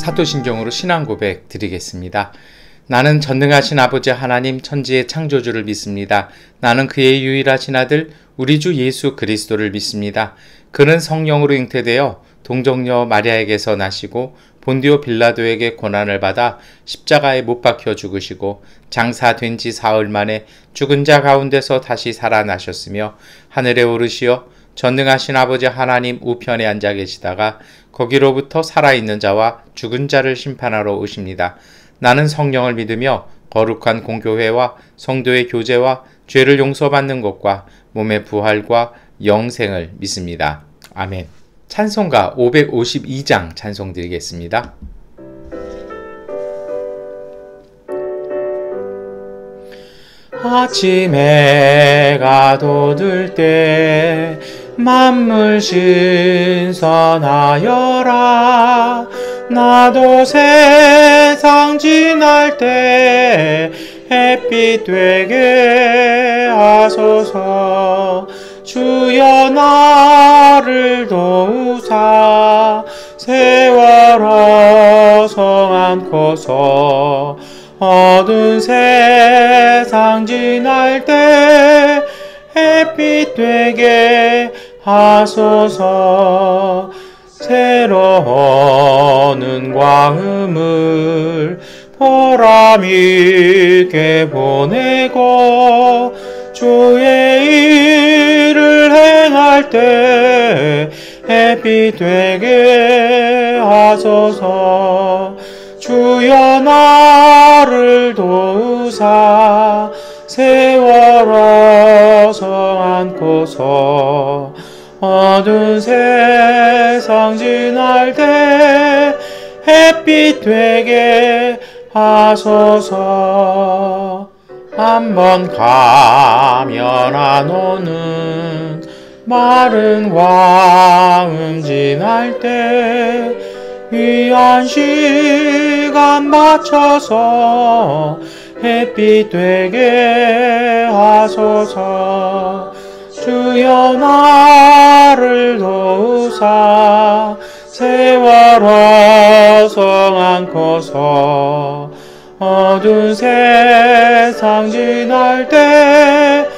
사도신경으로 신앙 고백 드리겠습니다. 나는 전능하신 아버지 하나님 천지의 창조주를 믿습니다. 나는 그의 유일하신 아들 우리 주 예수 그리스도를 믿습니다. 그는 성령으로 잉태되어 동정녀 마리아에게서 나시고 본디오 빌라도에게 고난을 받아 십자가에 못 박혀 죽으시고 장사된 지 사흘 만에 죽은 자 가운데서 다시 살아나셨으며 하늘에 오르시어 전능하신 아버지 하나님 우편에 앉아 계시다가 거기로부터 살아있는 자와 죽은 자를 심판하러 오십니다. 나는 성령을 믿으며 거룩한 공교회와 성도의 교제와 죄를 용서받는 것과 몸의 부활과 영생을 믿습니다. 아멘. 찬송가 552장 찬송 드리겠습니다. 아침 해가 돋을 때 만물 신선하여라. 나도 세상 지날 때 햇빛 되게 하소서. 주여 나를 도우사 세월 어성 않고서 어두운 세상 지날 때 햇빛 되게 하소서. 새로운 광음을 보람있게 보내고 주의 일을 행할 때 햇빛 되게 하소서. 주여 나를 도우사 세월 어성 않고서 어두운 세상 지날 때 햇빛 되게 하소서. 한번 가면 안 오는 마른 광음 지날 때 귀한 시간 맞춰서 햇빛 되게 하소서. 주여 나를 도우사 세월 어성 않고서 어두운 세상 지날 때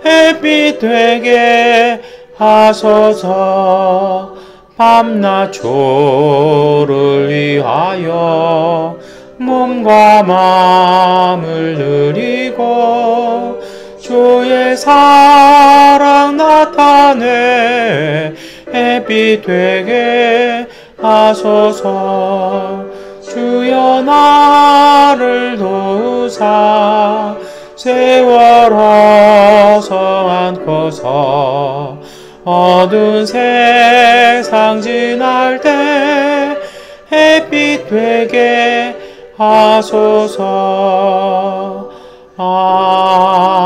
햇빛 되게 하소서. 밤낮 조를 위하여 몸과 마음을 드리고 주의 사랑 나타내 햇빛 되게 하소서. 주여 나를 도우사 세월 어성 않고서 어두운 세상 지날 때 햇빛 되게 하소서. 아멘.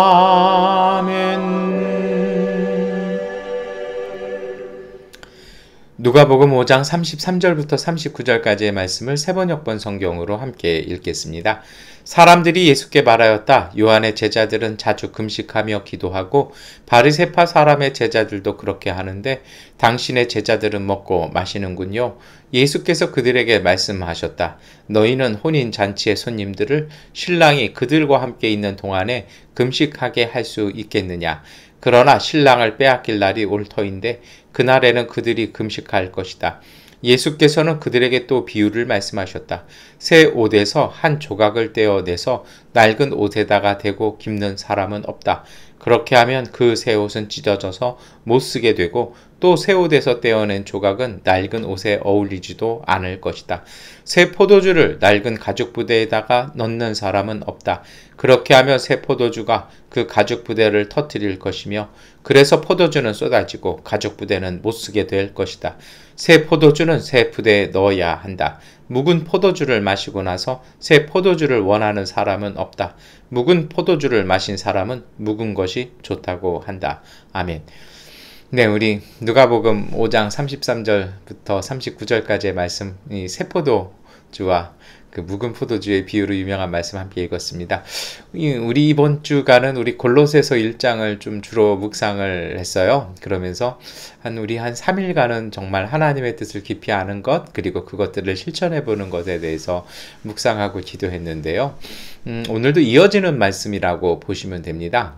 누가복음 5장 33절부터 39절까지의 말씀을 세번역번 성경으로 함께 읽겠습니다. 사람들이 예수께 말하였다. 요한의 제자들은 자주 금식하며 기도하고 바리새파 사람의 제자들도 그렇게 하는데 당신의 제자들은 먹고 마시는군요. 예수께서 그들에게 말씀하셨다. 너희는 혼인잔치의 손님들을 신랑이 그들과 함께 있는 동안에 금식하게 할 수 있겠느냐? 그러나 신랑을 빼앗길 날이 올 터인데 그날에는 그들이 금식할 것이다. 예수께서는 그들에게 또 비유를 말씀하셨다. 새 옷에서 한 조각을 떼어내서 낡은 옷에다가 대고 깁는 사람은 없다. 그렇게 하면 그 새 옷은 찢어져서 못쓰게 되고 또 새 옷에서 떼어낸 조각은 낡은 옷에 어울리지도 않을 것이다. 새 포도주를 낡은 가죽 부대에다가 넣는 사람은 없다. 그렇게 하면 새 포도주가 그 가죽 부대를 터뜨릴 것이며 그래서 포도주는 쏟아지고 가죽 부대는 못쓰게 될 것이다. 새 포도주는 새 부대에 넣어야 한다. 묵은 포도주를 마시고 나서 새 포도주를 원하는 사람은 없다. 묵은 포도주를 마신 사람은 묵은 것이 좋다고 한다. 아멘. 네, 우리 누가복음 5장 33절부터 39절까지의 말씀, 이 새 포도주와 그 묵은 포도주의 비유로 유명한 말씀 함께 읽었습니다. 우리 이번 주간은 우리 골로새서 1장을 좀 주로 묵상을 했어요. 그러면서 우리 한 3일간은 정말 하나님의 뜻을 깊이 아는 것, 그리고 그것들을 실천해 보는 것에 대해서 묵상하고 기도했는데요. 오늘도 이어지는 말씀이라고 보시면 됩니다.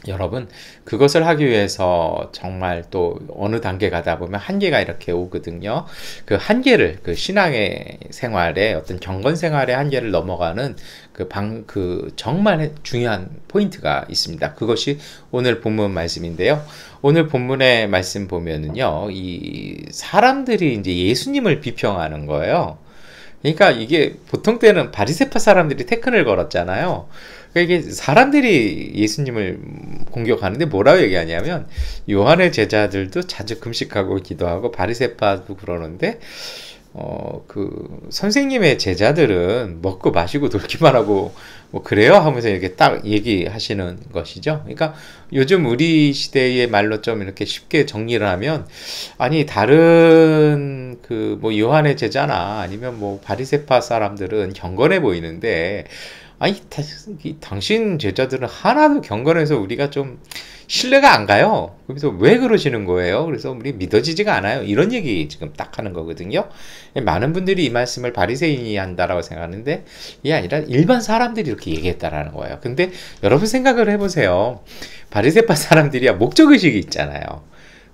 여러분, 그것을 하기 위해서 정말 또 어느 단계 가다 보면 한계가 이렇게 오거든요. 그 한계를, 그 신앙의 생활에, 어떤 경건 생활의 한계를 넘어가는 그 정말 중요한 포인트가 있습니다. 그것이 오늘 본문 말씀인데요. 오늘 본문의 말씀 보면은요, 이 사람들이 이제 예수님을 비평하는 거예요. 그러니까 이게 보통 때는 바리새파 사람들이 태클을 걸었잖아요. 그러니까 이게 사람들이 예수님을 공격하는데 뭐라고 얘기하냐면, 요한의 제자들도 자주 금식하고 기도하고 바리새파도 그러는데 그 선생님의 제자들은 먹고 마시고 놀기만 하고 뭐 그래요 하면서 이렇게 딱 얘기하시는 것이죠. 그러니까 요즘 우리 시대의 말로 좀 이렇게 쉽게 정리를 하면, 아니 다른 그 뭐 요한의 제자나 아니면 뭐 바리새파 사람들은 경건해 보이는데, 아니 당신 제자들은 하나도 경건해서 우리가 좀 신뢰가 안 가요. 그래서 왜 그러시는 거예요? 그래서 우리 믿어지지가 않아요. 이런 얘기 지금 딱 하는 거거든요. 많은 분들이 이 말씀을 바리새인이 한다라고 생각하는데, 이게 아니라 일반 사람들이 이렇게 얘기했다라는 거예요. 근데 여러분 생각을 해보세요. 바리새파 사람들이야 목적의식이 있잖아요.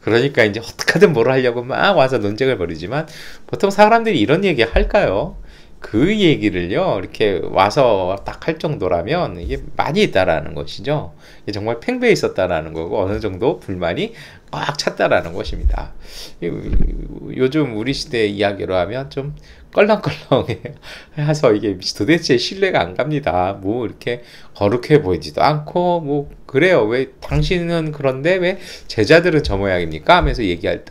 그러니까 이제 어떻게든 뭘 하려고 막 와서 논쟁을 벌이지만, 보통 사람들이 이런 얘기 할까요? 그 얘기를요, 이렇게 와서 딱 할 정도라면 이게 많이 있다라는 것이죠. 이게 정말 팽배해 있었다라는 거고, 어느 정도 불만이 꽉 찼다라는 것입니다. 요즘 우리 시대 이야기로 하면 좀 껄렁껄렁해서 이게 도대체 신뢰가 안 갑니다. 뭐 이렇게 거룩해 보이지도 않고, 뭐 그래요. 왜 당신은 그런데 왜 제자들은 저 모양입니까? 하면서 얘기할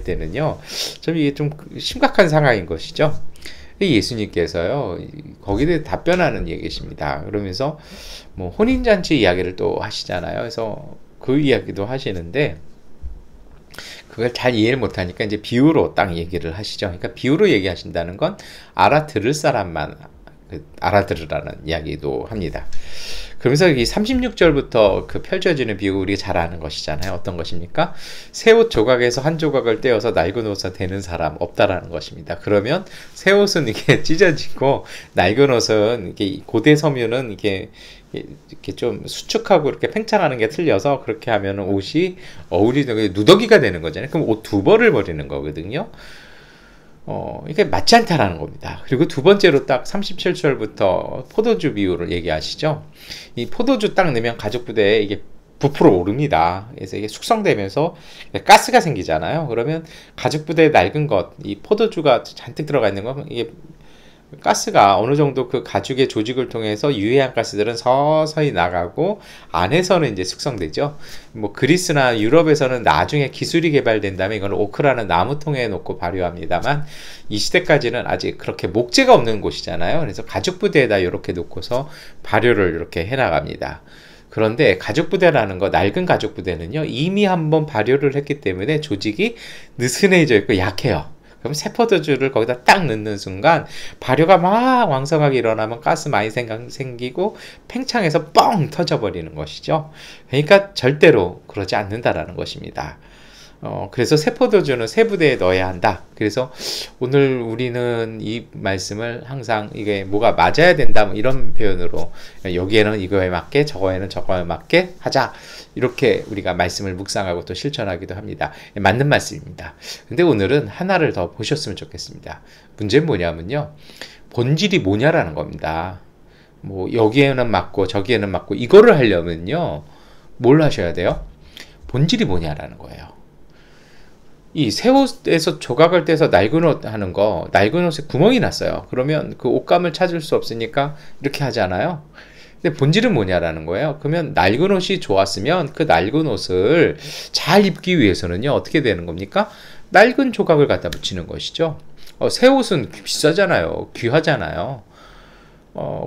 때는요, 좀 이게 좀 심각한 상황인 것이죠. 예수님께서요, 거기에 대해 답변하는 얘기십니다. 그러면서 뭐 혼인잔치 이야기를 또 하시잖아요. 그래서 그 이야기도 하시는데, 그걸 잘 이해를 못하니까 이제 비유로 딱 얘기를 하시죠. 그러니까 비유로 얘기하신다는 건 알아들을 사람만 알아들으라는 이야기도 합니다. 그러면서 이 36절부터 그 펼쳐지는 비유, 우리가 잘 아는 것이잖아요. 어떤 것입니까? 새 옷 조각에서 한 조각을 떼어서 낡은 옷에 대는 사람 없다라는 것입니다. 그러면 새 옷은 이게 찢어지고, 낡은 옷은 이게 고대 섬유는 이게 좀 수축하고 이렇게 팽창하는 게 틀려서, 그렇게 하면 옷이 어울리는 누더기가 되는 거잖아요. 그럼 옷 두 벌을 버리는 거거든요. 이게 맞지 않다라는 겁니다. 그리고 두 번째로 딱 37절부터 포도주 비유를 얘기하시죠. 이 포도주 딱 넣으면 가죽 부대에 이게 부풀어 오릅니다. 그래서 이게 숙성되면서 가스가 생기잖아요. 그러면 가죽 부대에 낡은 것, 이 포도주가 잔뜩 들어가 있는 거, 이게 가스가 어느 정도 그 가죽의 조직을 통해서 유해한 가스들은 서서히 나가고, 안에서는 이제 숙성되죠. 뭐 그리스나 유럽에서는 나중에 기술이 개발된 다음에 이걸 오크라는 나무통에 놓고 발효합니다만, 이 시대까지는 아직 그렇게 목재가 없는 곳이잖아요. 그래서 가죽 부대에다 이렇게 놓고서 발효를 이렇게 해나갑니다. 그런데 가죽 부대라는 거, 낡은 가죽 부대는요, 이미 한번 발효를 했기 때문에 조직이 느슨해져 있고 약해요. 그럼 새 포도주를 거기다 딱 넣는 순간 발효가 막 왕성하게 일어나면 가스 많이 생기고 팽창해서 뻥 터져버리는 것이죠. 그러니까 절대로 그러지 않는다라는 것입니다. 그래서 새 포도주는 새 부대에 넣어야 한다. 그래서 오늘 우리는 이 말씀을 항상 이게 뭐가 맞아야 된다, 뭐 이런 표현으로, 여기에는 이거에 맞게, 저거에는 저거에 맞게 하자, 이렇게 우리가 말씀을 묵상하고 또 실천하기도 합니다. 맞는 말씀입니다. 근데 오늘은 하나를 더 보셨으면 좋겠습니다. 문제는 뭐냐면요, 본질이 뭐냐라는 겁니다. 뭐 여기에는 맞고 저기에는 맞고, 이거를 하려면요 뭘 하셔야 돼요? 본질이 뭐냐라는 거예요. 이 새 옷에서 조각을 떼서 낡은 옷 하는 거, 낡은 옷에 구멍이 났어요. 그러면 그 옷감을 찾을 수 없으니까 이렇게 하잖아요. 근데 본질은 뭐냐라는 거예요. 그러면 낡은 옷이 좋았으면 그 낡은 옷을 잘 입기 위해서는요, 어떻게 되는 겁니까? 낡은 조각을 갖다 붙이는 것이죠. 새 옷은 비싸잖아요. 귀하잖아요.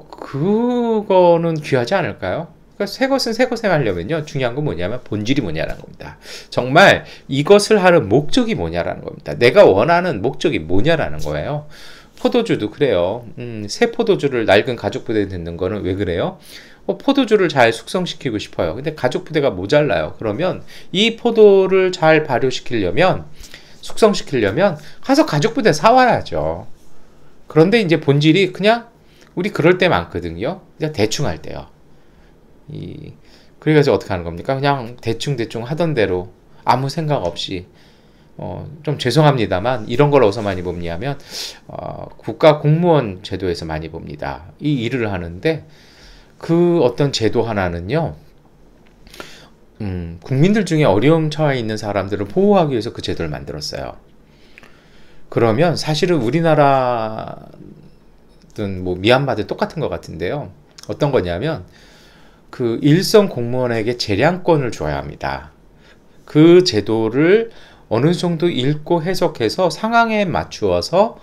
그거는 귀하지 않을까요? 그러니까 새 것은 새 것에 하려면요, 중요한 건 뭐냐면 본질이 뭐냐라는 겁니다. 정말 이것을 하는 목적이 뭐냐라는 겁니다. 내가 원하는 목적이 뭐냐라는 거예요. 포도주도 그래요. 새 포도주를 낡은 가죽 부대에 넣는 거는 왜 그래요? 포도주를 잘 숙성시키고 싶어요. 근데 가죽 부대가 모자라요. 그러면 이 포도를 잘 발효시키려면, 숙성시키려면 가서 가죽 부대 사와야죠. 그런데 이제 본질이 그냥 우리 그럴 때 많거든요. 그냥 대충 할 때요. 그래가지고 어떻게 하는 겁니까? 그냥 대충 하던 대로 아무 생각 없이 좀 죄송합니다만 이런 걸 어디서 많이 봅냐면 국가 공무원 제도에서 많이 봅니다. 이 일을 하는데 그 어떤 제도 하나는요. 국민들 중에 어려움 처해 있는 사람들을 보호하기 위해서 그 제도를 만들었어요. 그러면 사실은 우리나라든 뭐 미얀마도 똑같은 것 같은데요. 어떤 거냐면 그 일선 공무원에게 재량권을 줘야 합니다. 그 제도를 어느 정도 읽고 해석해서 상황에 맞추어서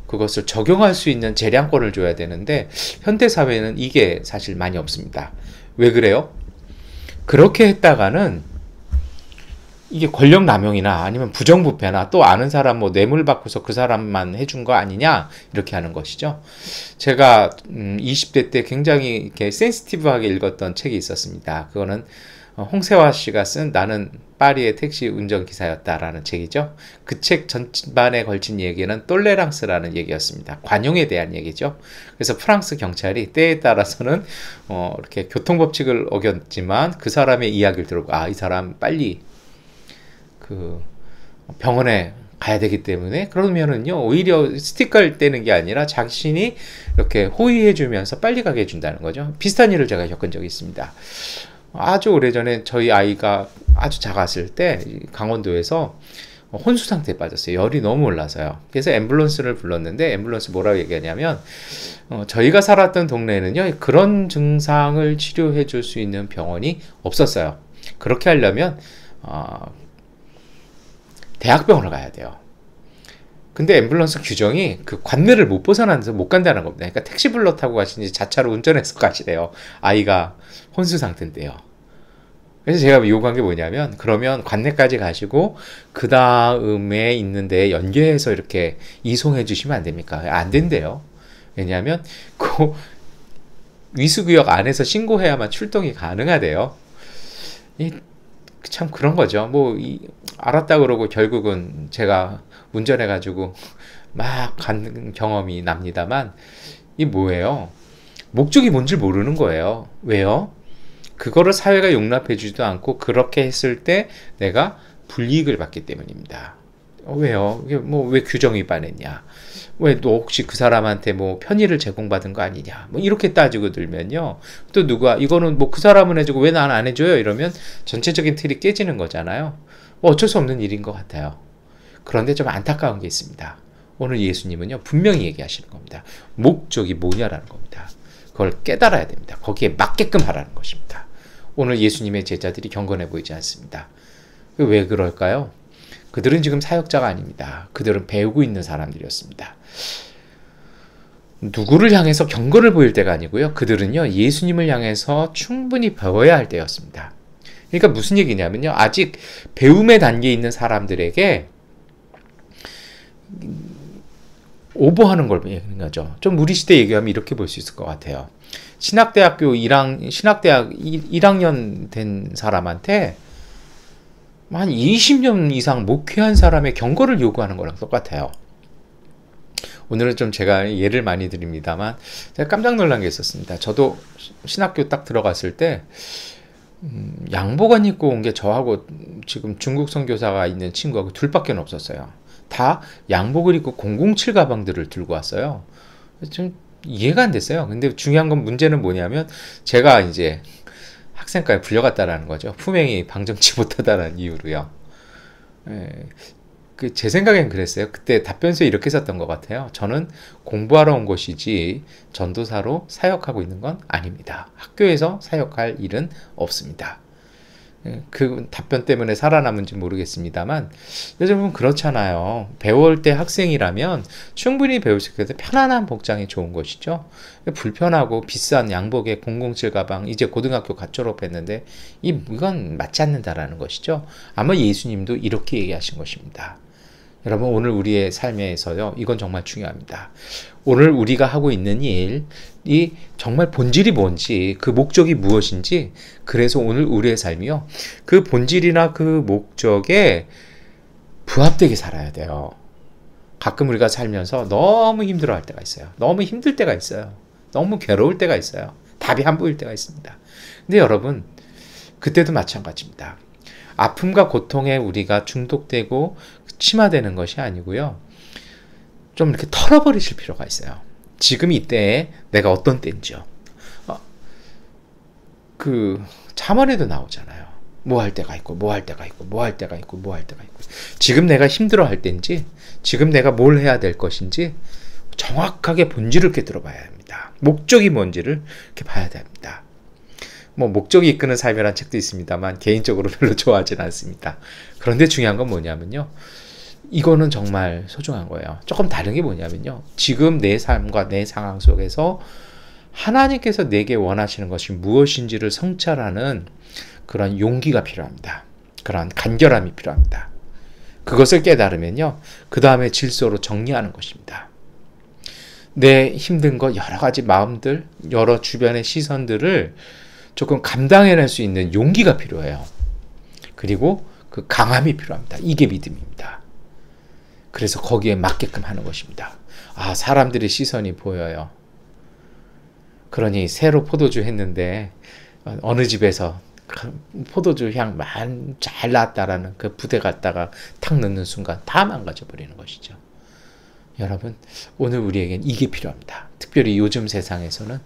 그것을 적용할 수 있는 재량권을 줘야 되는데 현대사회는 이게 사실 많이 없습니다. 왜 그래요? 그렇게 했다가는 이게 권력 남용이나 아니면 부정부패나 또 아는 사람 뭐 뇌물 받고서 그 사람만 해준 거 아니냐 이렇게 하는 것이죠. 제가 20대 때 굉장히 이렇게 센시티브하게 읽었던 책이 있었습니다. 그거는 홍세화 씨가 쓴 나는 파리의 택시 운전기사였다라는 책이죠. 그 책 전반에 걸친 얘기는 똘레랑스라는 얘기였습니다. 관용에 대한 얘기죠. 그래서 프랑스 경찰이 때에 따라서는 이렇게 교통법칙을 어겼지만 그 사람의 이야기를 들어보고 이 사람 빨리 그 병원에 가야 되기 때문에 그러면은요 오히려 스티커를 떼는 게 아니라 자신이 이렇게 호의해주면서 빨리 가게 해준다는 거죠. 비슷한 일을 제가 겪은 적이 있습니다. 아주 오래전에 저희 아이가 아주 작았을 때 강원도에서 혼수 상태에 빠졌어요. 열이 너무 올라서요. 그래서 앰뷸런스를 불렀는데 앰뷸런스 뭐라고 얘기하냐면 저희가 살았던 동네에는요 그런 증상을 치료해 줄 수 있는 병원이 없었어요. 그렇게 하려면 대학병원을 가야 돼요. 근데 앰뷸런스 규정이 그 관내를 못 벗어나서 못 간다는 겁니다. 그러니까 택시 불러 타고 가시는지 자차로 운전해서 가시래요. 아이가 혼수 상태인데요. 그래서 제가 요구한 게 뭐냐면 그러면 관내까지 가시고 그 다음에 있는데 연계해서 이렇게 이송해 주시면 안 됩니까? 안 된대요. 왜냐하면 그 위수구역 안에서 신고해야만 출동이 가능하대요. 참 그런 거죠. 알았다 그러고 결국은 제가 운전해가지고 막 간 경험이 납니다만 이 뭐예요? 목적이 뭔지 모르는 거예요. 왜요? 그거를 사회가 용납해주지도 않고 그렇게 했을 때 내가 불이익을 받기 때문입니다. 왜요? 이게 왜 규정 위반했냐? 왜 너 혹시 그 사람한테 뭐 편의를 제공받은 거 아니냐? 이렇게 따지고 들면요. 또 누가 이거는 그 사람은 해주고 왜 난 안 해줘요? 이러면 전체적인 틀이 깨지는 거잖아요. 어쩔 수 없는 일인 것 같아요. 그런데 좀 안타까운 게 있습니다. 오늘 예수님은요 분명히 얘기하시는 겁니다. 목적이 뭐냐라는 겁니다. 그걸 깨달아야 됩니다. 거기에 맞게끔 하라는 것입니다. 오늘 예수님의 제자들이 경건해 보이지 않습니다. 왜 그럴까요? 그들은 지금 사역자가 아닙니다. 그들은 배우고 있는 사람들이었습니다. 누구를 향해서 경건을 보일 때가 아니고요. 그들은요 예수님을 향해서 충분히 배워야 할 때였습니다. 그러니까 무슨 얘기냐면요. 아직 배움의 단계에 있는 사람들에게 오버하는 걸 얘기하는 거죠. 좀 우리 시대 얘기하면 이렇게 볼 수 있을 것 같아요. 신학대학 1학년 된 사람한테 한 20년 이상 목회한 사람의 경거를 요구하는 거랑 똑같아요. 오늘은 좀 제가 예를 많이 드립니다만 제가 깜짝 놀란 게 있었습니다. 저도 신학교 딱 들어갔을 때 양복안 입고 온 게 저하고 지금 중국 선교사가 있는 친구하고 둘밖에 없었어요. 다 양복을 입고 007 가방들을 들고 왔어요. 좀 이해가 안 됐어요. 근데 중요한 건 문제는 뭐냐면 제가 이제 학생까지 불려갔다라는 거죠. 품행이 방정치 못하다라는 이유로요. 제 생각엔 그랬어요. 그때 답변서에 이렇게 썼던 것 같아요. 저는 공부하러 온 것이지 전도사로 사역하고 있는 건 아닙니다. 학교에서 사역할 일은 없습니다. 그 답변 때문에 살아남은지 모르겠습니다만 요즘은 그렇잖아요. 배울 때 학생이라면 충분히 배울 수 있게 편안한 복장이 좋은 것이죠. 불편하고 비싼 양복에 007 가방 이제 고등학교 갓 졸업했는데 이건 맞지 않는다라는 것이죠. 아마 예수님도 이렇게 얘기하신 것입니다. 여러분, 오늘 우리의 삶에서요, 이건 정말 중요합니다. 오늘 우리가 하고 있는 일이 정말 본질이 뭔지, 그 목적이 무엇인지, 그래서 오늘 우리의 삶이요, 그 본질이나 그 목적에 부합되게 살아야 돼요. 가끔 우리가 살면서 너무 힘들어할 때가 있어요. 너무 힘들 때가 있어요. 너무 괴로울 때가 있어요. 답이 안 보일 때가 있습니다. 근데 여러분, 그때도 마찬가지입니다. 아픔과 고통에 우리가 중독되고 침화되는 것이 아니고요, 좀 이렇게 털어버리실 필요가 있어요. 지금 이때에 내가 어떤 때인지요. 그 잠언에도 나오잖아요. 뭐 할 때가 있고, 뭐 할 때가 있고, 뭐 할 때가 있고, 뭐 할 때가 있고. 지금 내가 힘들어할 때인지, 지금 내가 뭘 해야 될 것인지 정확하게 본질을 이렇게 들어봐야 합니다. 목적이 뭔지를 이렇게 봐야 됩니다. 뭐 목적이 이끄는 삶이라는 책도 있습니다만 개인적으로 별로 좋아하진 않습니다. 그런데 중요한 건 뭐냐면요, 이거는 정말 소중한 거예요. 조금 다른 게 뭐냐면요, 지금 내 삶과 내 상황 속에서 하나님께서 내게 원하시는 것이 무엇인지를 성찰하는 그런 용기가 필요합니다. 그런 간결함이 필요합니다. 그것을 깨달으면요, 그 다음에 질서로 정리하는 것입니다. 내 힘든 것, 여러 가지 마음들, 여러 주변의 시선들을 조금 감당해낼 수 있는 용기가 필요해요. 그리고 그 강함이 필요합니다. 이게 믿음입니다. 그래서 거기에 맞게끔 하는 것입니다. 아, 사람들의 시선이 보여요. 그러니 새로 포도주 했는데 어느 집에서 포도주 향 잘 나왔다라는 그 부대 갖다가 탁 넣는 순간 다 망가져 버리는 것이죠. 여러분, 오늘 우리에겐 이게 필요합니다. 특별히 요즘 세상에서는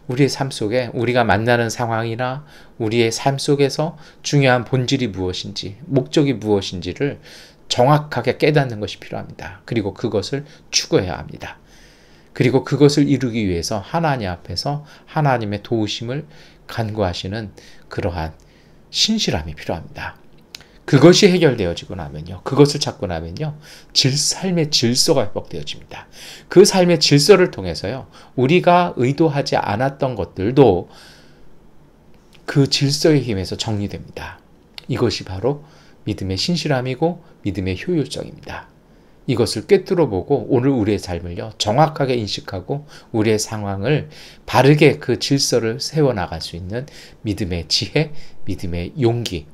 우리의 삶 속에 우리가 만나는 상황이나 우리의 삶 속에서 중요한 본질이 무엇인지, 목적이 무엇인지를 정확하게 깨닫는 것이 필요합니다. 그리고 그것을 추구해야 합니다. 그리고 그것을 이루기 위해서 하나님 앞에서 하나님의 도우심을 간구하시는 그러한 신실함이 필요합니다. 그것이 해결되어지고 나면요, 그것을 찾고 나면요, 삶의 질서가 회복되어집니다. 그 삶의 질서를 통해서요, 우리가 의도하지 않았던 것들도 그 질서의 힘에서 정리됩니다. 이것이 바로 믿음의 신실함이고 믿음의 효율성입니다. 이것을 꿰뚫어 보고 오늘 우리의 삶을요, 정확하게 인식하고 우리의 상황을 바르게 그 질서를 세워나갈 수 있는 믿음의 지혜, 믿음의 용기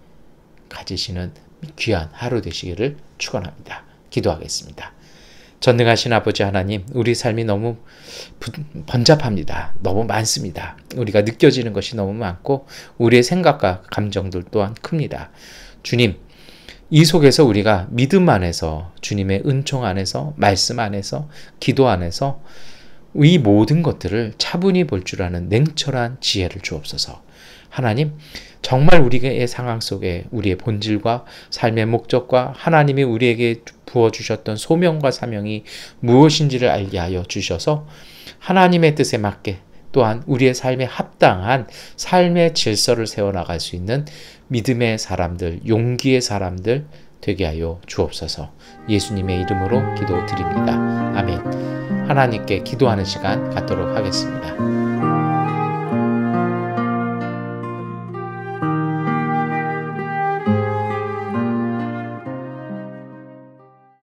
가지시는 귀한 하루 되시기를 축원합니다. 기도하겠습니다. 전능하신 아버지 하나님, 우리 삶이 너무 번잡합니다. 너무 많습니다. 우리가 느껴지는 것이 너무 많고 우리의 생각과 감정들 또한 큽니다. 주님, 이 속에서 우리가 믿음 안에서, 주님의 은총 안에서, 말씀 안에서, 기도 안에서 이 모든 것들을 차분히 볼 줄 아는 냉철한 지혜를 주옵소서. 하나님, 정말 우리의 상황 속에 우리의 본질과 삶의 목적과 하나님이 우리에게 부어주셨던 소명과 사명이 무엇인지를 알게 하여 주셔서 하나님의 뜻에 맞게 또한 우리의 삶에 합당한 삶의 질서를 세워나갈 수 있는 믿음의 사람들, 용기의 사람들 되게 하여 주옵소서. 예수님의 이름으로 기도드립니다. 아멘. 하나님께 기도하는 시간 갖도록 하겠습니다.